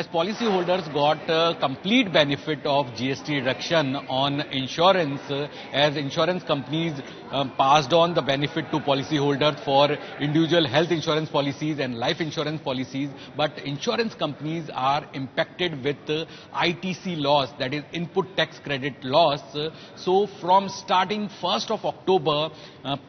as policyholders got complete benefit of GST reduction on insurance, as insurance companies passed on the benefit to policyholders for individual health insurance policies and life insurance policies, but insurance companies are impacted with ITC loss, that is input tax credit loss. So from starting 1st of October,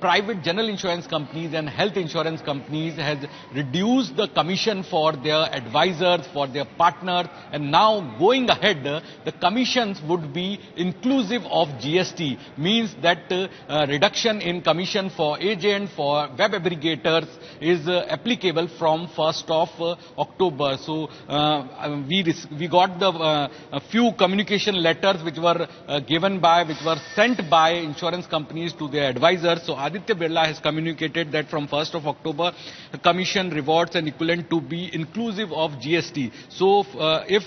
private general insurance companies and health insurance companies has reduced the commission for their advisors, for their partners, and now going ahead, the commissions would be inclusive of GST, means that reduction in commission for agent, for web aggregators is applicable from 1st of October. So we got the few communication letters which were which were sent by insurance companies to their advisors. So Aditya Birla has communicated that from 1st of October, commission, rewards and equivalent to be inclusive of GST. So if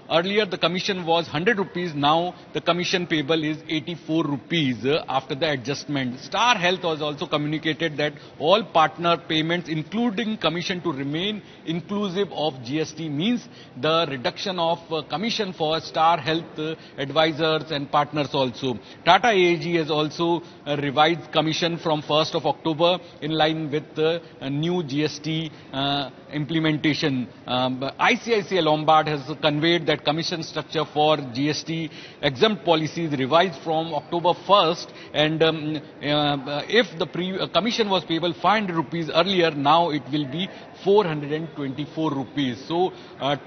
earlier the commission was 100 rupees, now the commission payable is 84 rupees after the adjustment. Star Health has also communicated that all partner payments, including commission, to remain inclusive of GST, means the reduction of commission for Star Health advisors and partners also. Tata AIG has also revised commission from 1st of October in line with the new GST implementation. ICICI Lombard has conveyed that commission structure for GST exempt policies revised from October 1st, and if the commission was payable 500 rupees earlier, now it will be 424 rupees. So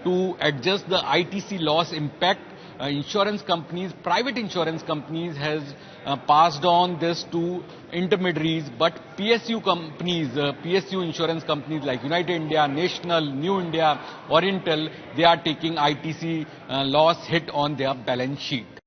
to adjust the ITC loss impact, insurance companies, private insurance companies has passed on this to intermediaries, but PSU companies, PSU insurance companies like United India, National, New India, Oriental, they are taking ITC loss hit on their balance sheet.